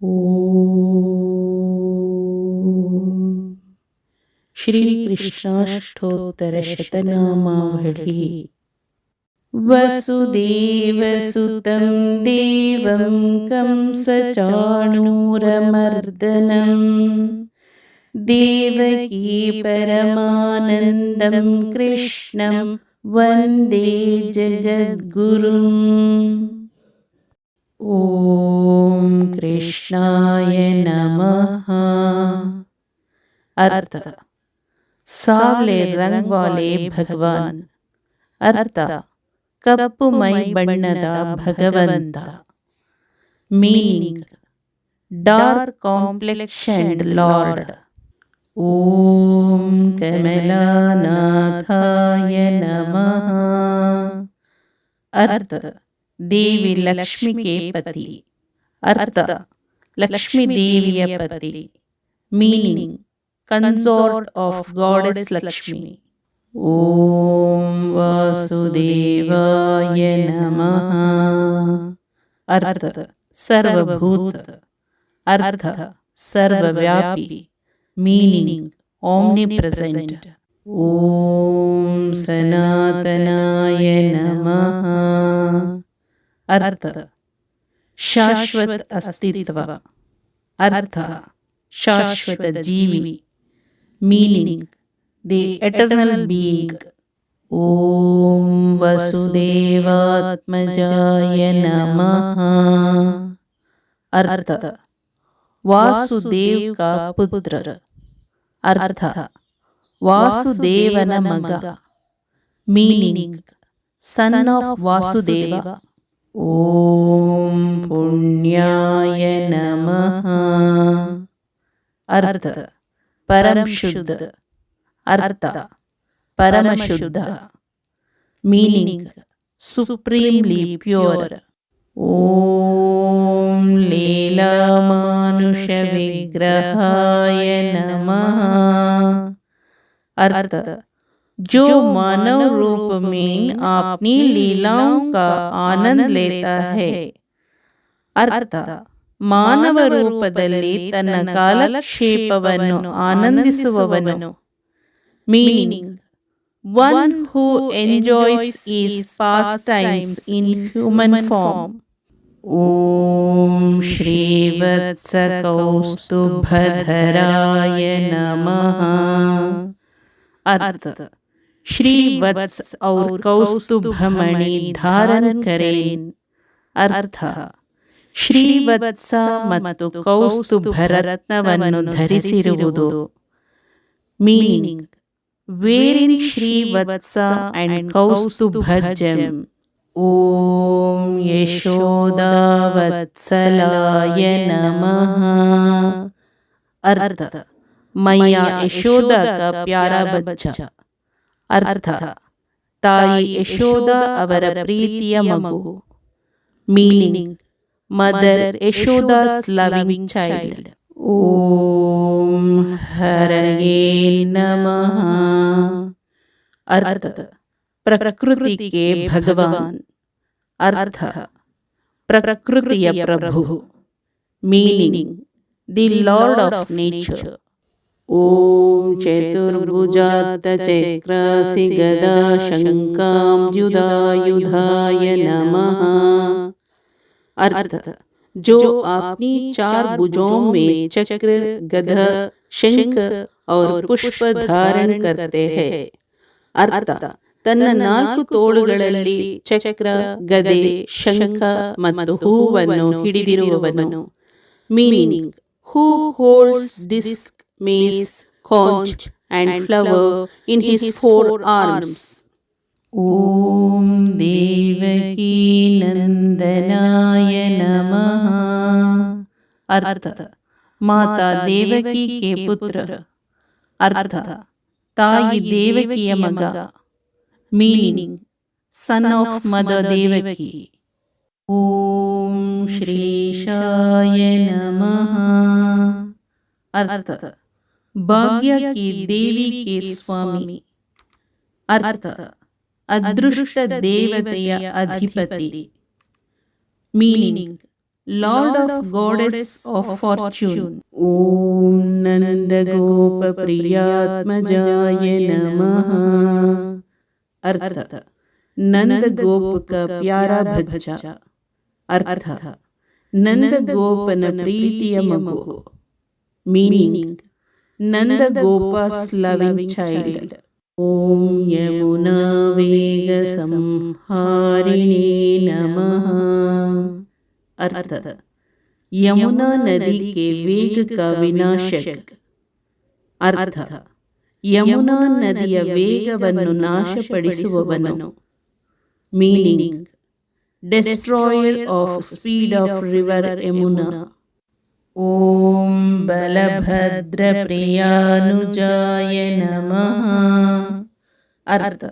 ಓಂ ಶ್ರೀ ಕೃಷ್ಣಾಷ್ಟೋತ್ತರಶತನಾಮಾವಳಿ. ವಸುದೇವಸುತಂ ದೇವಂ ಕಂಸಚಾಣೂರಮರ್ದನಂ ದೇವಕೀ ಪರಮಾನಂದಂ ಕೃಷ್ಣಂ ವಂದೇ ಜಗದ್ಗುರುಂ. ಓಂ ಕೃಷ್ಣಾಯ ನಮಃ. ಅರ್ಥ: ಸಾವ್ಲೆ ರಂಗ್ ವಾಲೆ ಭಗವಾನ್. ಅರ್ಥ: ಕಪ್ಪು ಮೈ ಬಣ್ಣದ ಭಗವಂತ. Meaning: dark complexioned lord. ಓಂ ಕಮಲಾನಾಥಾಯ ನಮಃ. ಅರ್ಥ: ದೇವಿ ಲಕ್ಷ್ಮಿ ಕೆ ಪತಿ. ಅರ್ಥ: ಲಕ್ಷ್ಮೀ ದೇವಿಯ ಪತಿ. Meaning: consort of goddess Lakshmi. ಓಂ ವಾಸುದೇವಾಯ ನಮಃ. ಅರ್ಥ: ಸರ್ವಭೂತ. ಅರ್ಥ: ಸರ್ವವ್ಯಾಪಿ. ಮೀನಿಂಗ್: ಆಮ್ನಿಪ್ರೆಸೆಂಟ್. ಓಂ ಸನಾತನಾಯ ನಮಃ. ಅರ್ಥ: ಶಾಶ್ವತ ಅಸ್ತಿತ್ವ. ಅರ್ಥ: ಶಾಶ್ವತ ಜೀವಿ. Meaning: the eternal being. ಓಂ ವಸುದೇವಾತ್ಮಜಾಯ ನಮಃ. ಅರ್ಥ: ವಾಸುದೇವ್ ಕಾ ಪುತ್ರ. ಅರ್ಥ: ವಾಸುದೇವನ ಮಗ. Meaning: son of Vasudeva. ಓಂ ಪುಣ್ಯಾಯ ನಮಃ. ಅರ್ಥ: ಪರಂ ಶುದ್ಧ. ಅರ್ಥ: ಪರಮಶುದ್ಧ. Meaning: supremely pure. ಓಂ ಲೀಲಾಮಾನುಷ ವಿಗ್ರಹಾಯ ನಮಃ. अर्थ जो मानव रूप में अपनी लीलाओं का आनंद लेता है. अर्थ ಮಾನವ ರೂಪದಲ್ಲಿ ತನ್ನ ಕಾಲಕ್ಷೇಪವನ್ನು ಆನಂದಿಸುವವನು. Meaning: one who enjoys is pastimes in human form. ಓಂ ಶ್ರೀವತ್ಸ ಕೌಸ್ತುಭಧರಾಯ ನಮಃ. अर्थ श्री वत्स और कौस्तुभमणि धारण करें. अर्थ ಶ್ರೀವತ್ಸ ಮತ್ತು ಕೌಸ್ತುಭ ರತ್ನವನ್ನು ಧರಿಸಿರುವುದು. ಮೀನಿಂಗ್: ವೇರಿಂಗ್ ಶ್ರೀವತ್ಸ ಅಂಡ್ ಕೌಸ್ತುಭಜಂ. ಓಂ ಯಶೋದಾವತ್ಸಲಾಯ ನಮಃ. अर्थ मैया यशोदा का प्यारा बच्चा. अर्थ ताई यशोदा ಅವರ ಪ್ರೀತಿಯ ಮಗು. Meaning: mother Yashoda's loving child. ಓಂ ಹರಯೇ ನಮಃ. अर्थ ಪ್ರಕೃತಿ ಕೆ ಭಗವಾನ್. अर्थ ಪ್ರಕೃತಿಯ ಪ್ರಭು. Meaning: the lord of nature. ಓಂ ಚತುರ್ಭುಜಾತ ಚಕ್ರಾಸಿ ಗದಾ ಶಂಕಾಂಬ್ಯುಧಾಯುಧಾಯ ನಮಃ. अर्थ जो अपनी चार भुजों में चक्र, गदा, शंख और पुष्प धारण करते हैं. अर्थ ತನ್ನ ನಾಲ್ಕು ತೋಳುಗಳಲ್ಲಿ ಚಕ್ರ, ಗದೆ, ಶಂಖ ಮತ್ತು ಹೂವನ್ನು ಹಿಡಿದಿರುವವನು. Meaning: who holds disc, mace, conch and flower in his four arms. ಓಂ ದೇವಕೀ ನಂದನಾಯ ನಮಃ. अर्थ ಮಾತಾ ದೇವಕಿ ಕೆ ಪುತ್ರ. अर्थ ತಾಯಿ ದೇವಕಿಯ ಮಗ. Meaning: son of mother Devaki. ಓಂ ಶ್ರೀಶಾಯ ನಮಃ. अर्थ ಭಾಗ್ಯ ಕಿ ದೇವಿ ಕೆ ಸ್ವಾಮಿ. अर्थ ಅದೃಷ್ಟ ದೇವತೆಯ ಅಧಿಪತಿ. Meaning: Lord of Goddess of Fortune. Om Nanda Gopa Priyatmajaya Namaha. अर्थ नंद गोप का प्यारा बच्चा. अर्थ नंद गोपन प्रीतिಯ ಮಗು. Meaning Nanda Gopa's loving child. Om Yamuna Vega Samharine Namaha. अर्थ यमुना नदी के वेग का विनाशक. अर्थ ಯಮುನಾ ನದಿಯ ವೇಗವನ್ನು ನಾಶಪಡಿಸುವವನು. Meaning destroyer of speed of river Yamuna. ಓಂ ಬಲಭದ್ರ ಪ್ರಿಯಾನುಜಾಯ ನಮಃ. अर्थ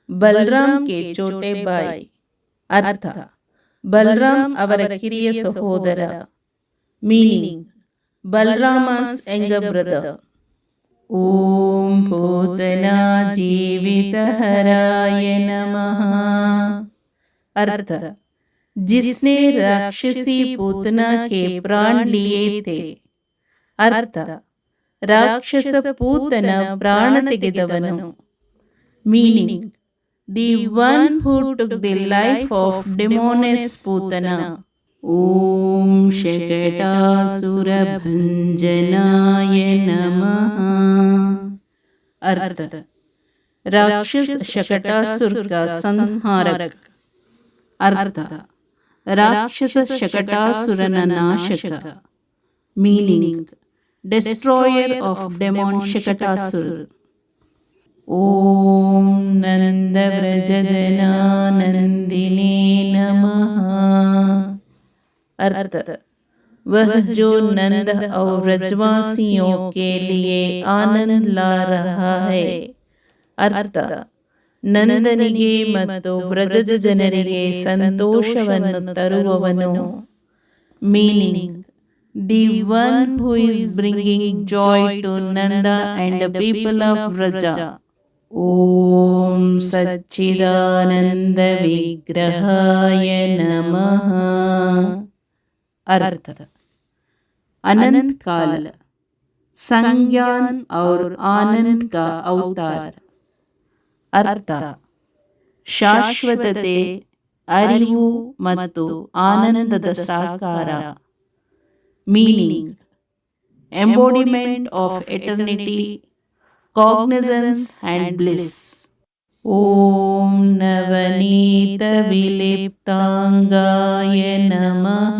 ಬಲರಾಮ್ ಕೆ ಚೋಟೆ ಬಾಯ್. अर्थ ಬಲರಾಮ್ ಅವರ ಕಿರಿಯ ಸಹೋದರ. Meaning Balarama's younger brother. ಓಂ ಪೂತನಾ जीवितहराय नमः. अर्थ जिसने राक्षसी पूतना के प्राण लिए थे. अर्थ ರಾಕ್ಷಸ ಪೂತನ ಪ್ರಾಣ ತೆಗೆದವನು. Meaning the one who took the life of demoness Putana. ಓಂ ಶಕಟಾಸುರ ಭಂಜನಾಯ ನಮಃ. अर्थ राक्षस शकटासुर का संहारक. अर्थ राक्षस शकटासुरನ ನಾಶಕ. Meaning destroyer of demon Shakatasura. ಓಂ ನಂದ ವ್ರಜ ಜನಾನಂದಿನೇ ನಮಃ. अर्थ वह जो नंद और व्रजवासियों के लिए आनंद ला रहा है. अर्थ ನಂದನಿಗೆ ಮತ್ತು ವ್ರಜದ ಜನರಿಗೆ ಸಂತೋಷವನ್ನು ತರುವವನು. Meaning the one who is bringing joy to Nanda and people of Vraja. ಓಂ ಸಚ್ಚಿದಾನಂದ ವಿಗ್ರಹಾಯ ನಮಃ. अर्थ अनंत काल संज्ञान और आनंद का अवतार. अर्थ ಶಾಶ್ವತತೆ, ಅರಿವು ಮತ್ತು ಆನಂದದ ಸಾಕಾರ. Meaning embodiment of eternity, cognisance and bliss. ಓಂ ನವನೀತ ವಿಲಿಪ್ತಾಂಗಾಯ ನಮಃ.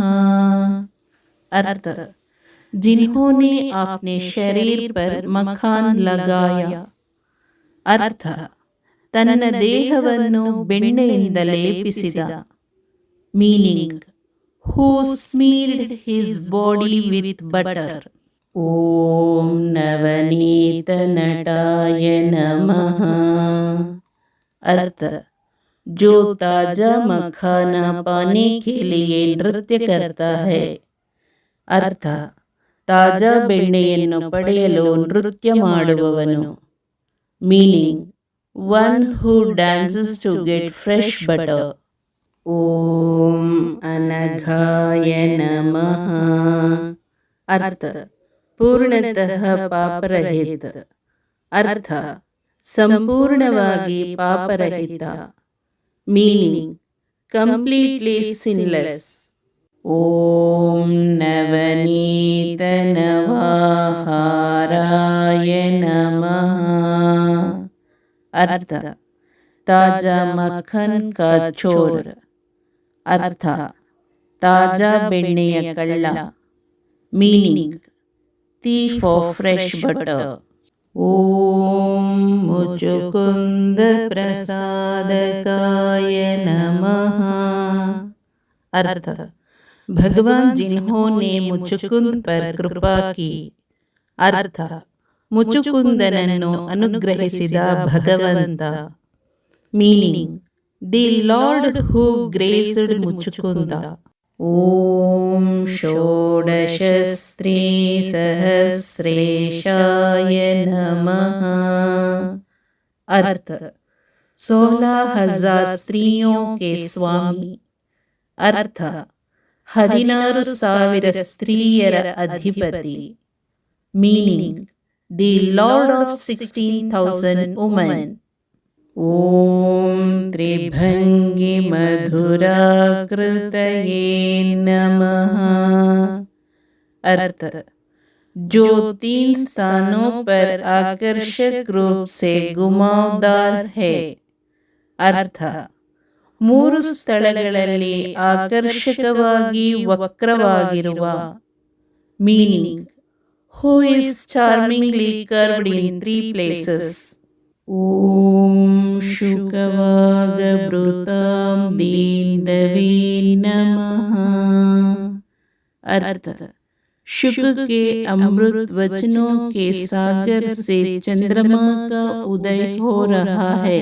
अर्थ जिन्होंने अपने शरीर पर मखान लगाया. अर्थ ತನ್ನ ದೇಹವನ್ನು ಬೆಣ್ಣೆಯಿಂದ ಲೇಪಿಸಿದ. Meaning who smeared his body with butter. ಓಂ ನವನೀತ ನಟಾಯ ನಮಃ. अर्थ जो ताजा मखाना पाने के लिए नृत्य करता है. अर्थ ತಾಜಾ ಬೆಣ್ಣೆಯನ್ನು ಪಡೆಯಲು ನೃತ್ಯ ಮಾಡುವವನು. Meaning one who dances to get fresh butter. ಓಂ ಅನಘಾಯ ನಮಃ. अर्थ ಪೂರ್ಣತಃ ಪಾಪರಹಿತ. अर्थ ಸಂಪೂರ್ಣವಾಗಿ ಪಾಪರಹಿತ. Meaning completely sinless. ಓಂ ನವನೀತ ನವಾಹಾರಾಯ ನಮಃ. अर्थ ತಾಜಾ ಮಖನ್ ಕಾ ಚೋರ್. अर्थ ತಾಜಾ ಬೆಣ್ಣೆಯ ಕಳ್ಳ. Meaning thief of fresh butter. ಓಂ ಮುಚುಕುಂದ ಪ್ರಸಾದಕಾಯ ನಮಃ. अर्थ भगवान जिन्होंने मुचुकुंद पर कृपा की. अर्थ ಮುಚುಕುಂದನನ್ನು ಅನುಗ್ರಹಿಸಿದ ಭಗವಂತ. ಮೀನಿಂಗ್ ದಿ ಲಾರ್ಡ್ ಹೂ ಗ್ರೇಸ್ಡ್ ಮುಚುಕುಂದ. ಓಂ ಷೋಡಶ ಸ್ತ್ರೀ ಸಹಸ್ರೇಶಾಯ ನಮಃ. अर्थ 16,000 स्त्रियों के स्वामी. अर्थ 16,000 ಸ್ತ್ರೀಯರ ಅಧಿಪತಿ. Meaning the lord of 16,000 women. ಓಂ ತ್ರಿಭಂಗಿ ಮಧುರಾಕೃತಯೇ ನಮಃ. अर्थ जो 3 स्थानों पर आकर्षक रूप से घुमावदार है. अर्थ 3 ಸ್ಥಳಗಳಲ್ಲಿ ಆಕರ್ಷಕವಾಗಿ ವಕ್ರವಾಗಿರುವ. Meaning who is charmingly curved in 3 places. ಓಂ ಶುಕವಾಗಭೃತಾಂ ದೀನವೇ ನಮಃ. अर्थ शुक के अमृत वचनों के सागर से चंद्रमा का उदय हो रहा है.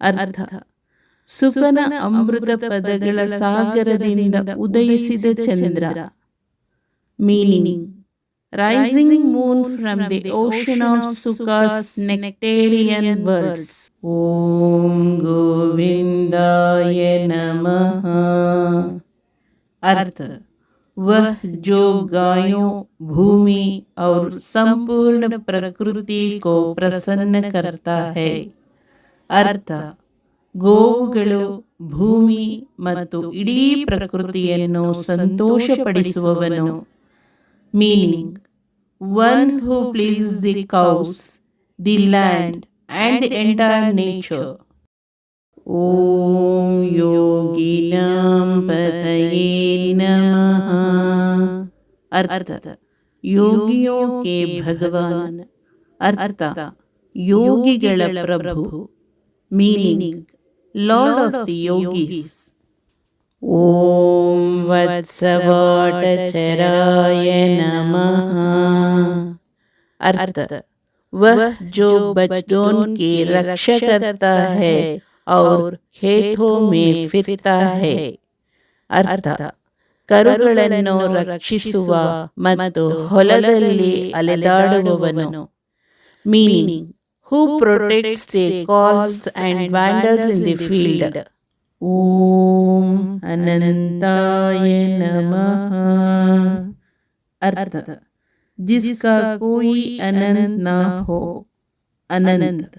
अर्थ ಸುಕನ ಅಮೃತ ಪದಗಳ ಸಾಗರದಿಂದ ಉದಯಿಸಿದ ಚಂದ್ರ. Meaning rising moon from the ocean of Shuka's nectarean words. ಓಂ ಗೋವಿಂದಾಯ ನಮಃ. अर्थ वह जो गायों, भूमि और संपूर्ण प्रकृति को प्रसन्न करता है. अर्थ ಗೋವುಗಳು, ಭೂಮಿ ಮತ್ತು ಇಡೀ ಪ್ರಕೃತಿಯನ್ನು ಸಂತೋಷಪಡಿಸುವವನು. Meaning one who pleases the cows, the land and the entire nature. ಓಂ ಯೋಗಿನಾಂ ಪತಯೇ ನಮಃ. अर्थ ಯೋಗಿಯೋ ಕೆ ಭಗವಾನ್. अर्थ ಯೋಗಿಗಳ ಪ್ರಭು. Meaning lord of the yogis. ಓಂ ವತ್ಸವಾಟಚರಾಯ ನಮಃ. अर्थ वह जो बच्चों की रक्षा करता है और खेतों में फिरता है. अर्थ ಕರುಗಳನ್ನು ರಕ್ಷಿಸುವ ಮತ್ತು ಹೊಲದಲ್ಲಿ ಅಲೆದಾಡುವವನು. Meaning who protects the calves and wanders in the field. ಓಂ ಅನಂತಾಯ ನಮಃ. अर्थ जिसका कोई अनंत ना हो. अनंत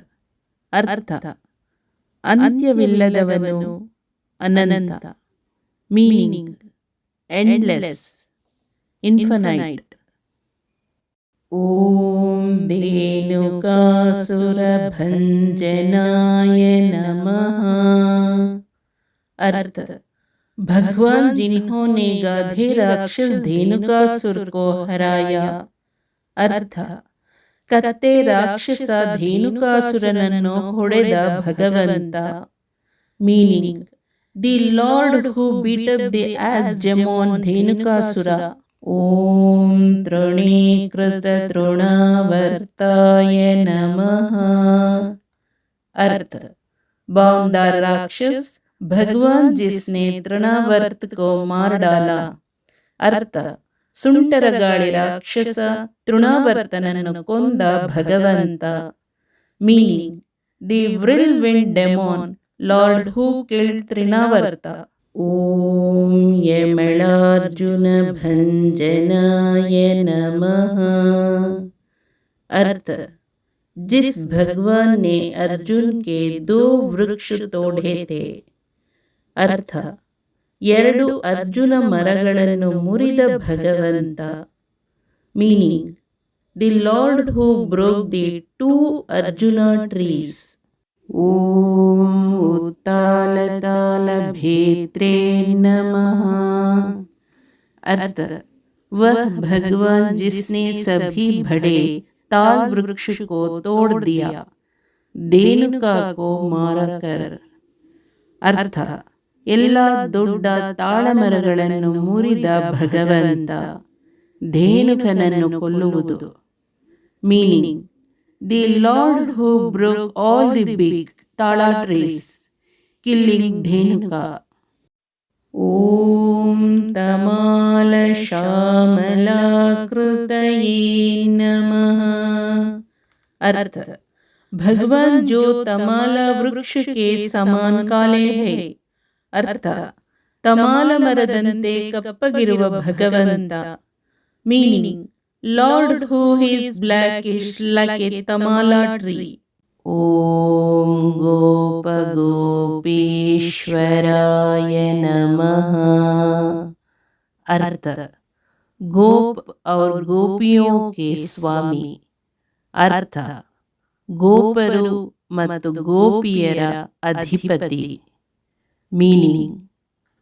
अर्थ ಅಂತ್ಯವಿಲ್ಲದವನು, ಅನಂತ. Meaning endless, infinite. ಓಂ ಧೇನುಕಾಸುರಭಂಜನಾಯ ನಮಃ. अर्थ भगवान जिन्होंने गाधे राक्षस धेनुकासुर को हराया. अर्थ ಕತ್ತೆ ರಾಕ್ಷಸ ಧೇನುಕಾಸುರನನ್ನು ಹೊಡೆದ ಭಗವಂತ. Meaning the lord who beat up the ass demon Dhenukasura. ಓಂ ತೃಣೀಕೃತ ತೃಣಾವರ್ತಾಯ ನಮಃ. अर्थ बाउंडर राक्षस भगवान जिसने तृणावर्त को मार डाला. अर्थ ಸುಂಟರಗಾಳಿ ರಾಕ್ಷಸ ತೃಣಾವರ್ತನನ್ನು ಕೊಂದ ಭಗವಂತ. Meaning the whirlwind demon lord who killed Trinavarta. ಓಂ ಯಮಳಾರ್ಜುನ ಭಂಜನಾಯ ನಮಃ. अर्थ जिस भगवान ने अर्जुन के 2 वृक्ष तोड़े थे. अर्थ 2 ಅರ್ಜುನ ಮರಗಳನ್ನು ಮುರಿದ ಭಗವಂತ. Meaning the lord who broke the 2 arjuna trees. ಓಂ ಉತ್ತಾಲತಾಲ ಭೇತ್ರೇ ನಮಃ. अर्थ वह भगवान जिसने सभी बड़े ताल वृक्ष को तोड़ दिया, धेनुका को मारकर. अर्थ ಎಲ್ಲ ದೊಡ್ಡ ತಾಳಮರಗಳನ್ನು ಮುರಿದ ಭಗವಂತ, ಧೇನುಕನನ್ನು ಕೊಲ್ಲುವುದು. Meaning the lord who broke all the big tala trees, killing Dhenuka. ಓಂ ತಮಾಲ ಶ್ಯಾಮಲಾಕೃತಯೇ ನಮಃ. अर्थ भगवान जो तमाला वृक्ष के समान काले है. अर्थ ತಮಾಲ ಮರದಂತೆ ಕಪ್ಪಗಿರುವ ಭಗವಂತ. Meaning, lord who is blackish like a tamala tree. ಓಂ ಗೋಪ ಗೋಪೀಶ್ವರಾಯ नमः। अर्थ, गोप और गोपियों के स्वामी। अर्थ, ಗೋಪರು ಮತ್ತು ಗೋಪಿಯರ ಅಧಿಪತಿ. Meaning,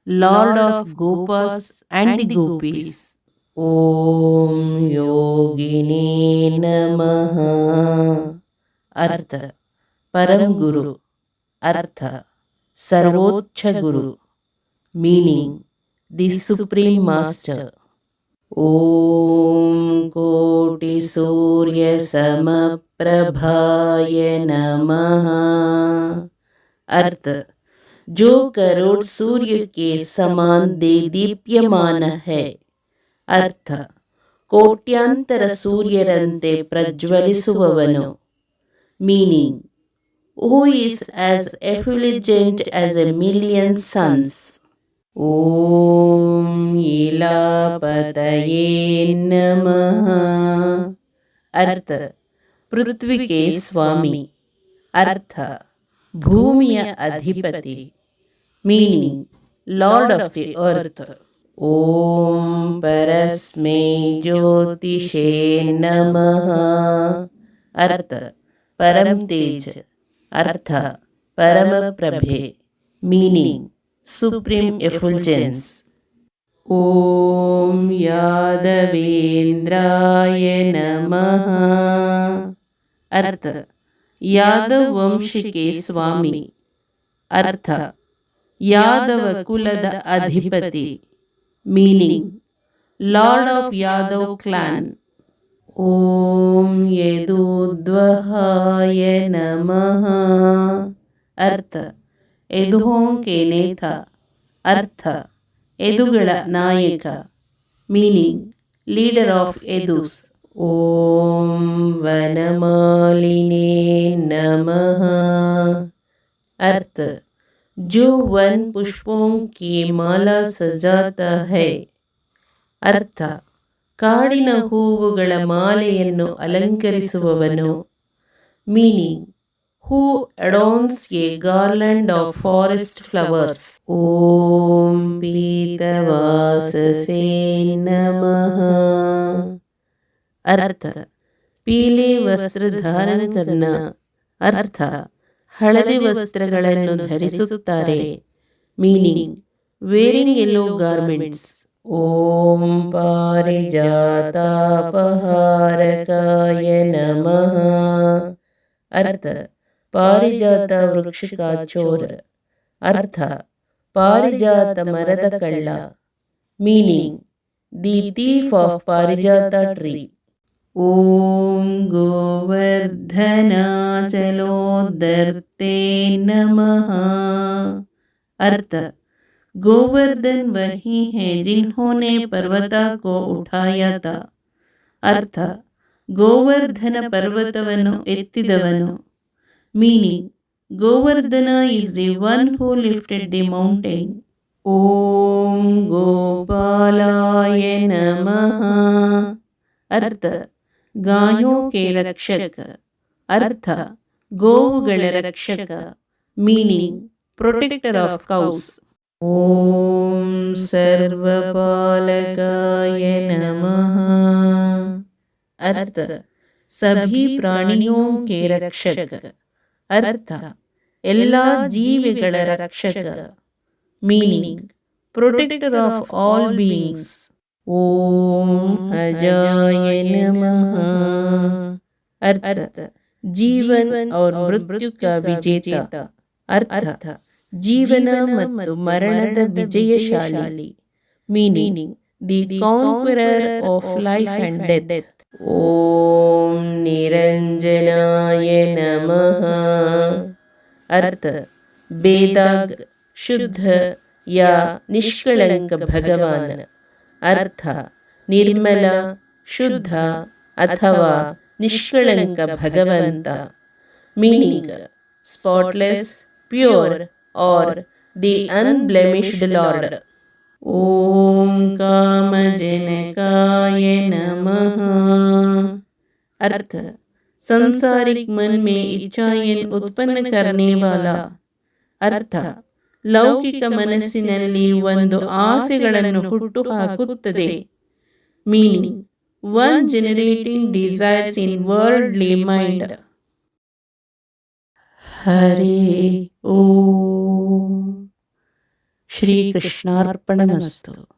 lord of gopas and the gopis. ಓಂ ಯೋಗಿನೇ ನಮಃ. अर्थ, परम गुरु. अर्थ, सर्वोच्च गुरु. Meaning, the supreme master. ओम कोटि सूर्य समप्रभाय नमः। अर्थ, जो करोड़ सूर्य के समान दीप्यमान है. अर्थ, ಕೋಟ್ಯಾಂತರ ಸೂರ್ಯರಂತೆ ಪ್ರಜ್ವಲಿಸುವವನು. Meaning, who is as effulgent as a million suns. Om Ilapataye Namaha. अर्थ, पृथ्वी के स्वामी. अर्थ, भूमिಯ ಅಧಿಪತಿ. Meaning, Lord of the earth. ओम परस्मै ज्योतिषे नमः. अर्थ, परम तेज. अर्थ, परम प्रभे. Meaning, supreme एफुल्जेंस. ओम यादवेंद्राय नमः. अर्थ, यादव वंश के स्वामी. अर्थ, यादव कुलद अधिपति. Meaning, lord of Yadava clan. ओम यदुद्वहाय नमः. अर्थ, यदुओं के नेता. अर्थ, यदुಗಳ ನಾಯಕ. Meaning, leader of Yadus. ओम वनमालिने नमः. अर्थ, जो वन पुष्पों की माला सजाता है. अर्थ, ಕಾಡಿನ ಹೂವುಗಳ ಮಾಲೆಯನ್ನು ಅಲಂಕರಿಸುವವನು. Meaning, who adorns a garland of forest flowers. ಓಂ ಪೀತವಾಸಸೇ ನಮಃ. अर्थ, पीले वस्त्र धारण करना. अर्थ, ಹಳದಿ ವಸ್ತ್ರಗಳನ್ನು ಧರಿಸುತ್ತಾರೆ. Meaning, wearing yellow garments. ಓಂ ಪಾರಿಜಾತಾಪಹಾರಕಾಯ ನಮಃ. अर्थ, ಪಾರಿಜಾತ ವೃಕ್ಷ ಕಾ ಚೋರ. अर्थ, ಪಾರಿಜಾತ ಮರದ ಕಳ್ಳ. ಮೀನಿಂಗ್, ದಿ ಥೀಫ್ ಆಫ್ ಪಾರಿಜಾತ ಟ್ರೀ. ಓಂ ಗೋವರ್ಧನಾಚಲೋದರ್ತೆ ನಮಃ. अर्थ, गोवर्धन वही है जिन्होंने पर्वता को उठाया था. अर्थ, ಗೋವರ್ಧನ ಪರ್ವತವನ್ನು ಎತ್ತಿದವನು. Meaning, Govardhan is the one who lifted the mountain. ಓಂ ಗೋಪಾಲಾಯ ನಮಃ. अर्थ, गायों के रक्षक. अर्थ, ಗೋವುಗಳ ರಕ್ಷಕ. Meaning, protector of cows. ಓಂ ಸರ್ವಪಾಲಕಾಯ ನಮಃ. अर्थ, सभी प्राणियों के रक्षक. अर्थ, ಎಲ್ಲ ಜೀವಿಗಳ ರಕ್ಷಕ. Meaning, protector of all beings. ಓಂ अजाय नमः. अर्थ, जीवन और मृत्यु का विजेता. अर्थ, ಜೀವನ ಮತ್ತು ಮರಣದ ವಿಜಯಶಾಲಿ. Meaning, the conqueror of life and death. ಓಂ ನಿರಂಜನಾಯ ನಮಃ. अर्थ, बेदाग, शुद्ध या निष्कलंक भगवान. अर्थ, निर्मल, शुद्ध अथवा निष्कलंक भगवंत. मीनिंग, स्पॉटलेस, प्योर और द अनब्लेमिश्ड लॉर्ड. ओम कामजनकाय नमः। अर्थ, संसारिक मन में इच्छाएं उत्पन्न करने वाला। अर्थ, ಲೌಕಿಕ ಮನಸ್ಸಿನಲ್ಲಿ ಒಂದು ಆಸೆಗಳನ್ನು ಹುಟ್ಟುಹಾಕುತ್ತದೆ. ಮೀನಿಂಗ್, ಒನ್ ಜನರೇಟಿಂಗ್ ಡಿಸೈರ್ಸ್ ಇನ್ ವರ್ಲ್ಡ್ಲಿ ಮೈಂಡ್. ಹರೇ ಓಂ. ಶ್ರೀಕೃಷ್ಣಾರ್ಪಣಮಸ್ತು.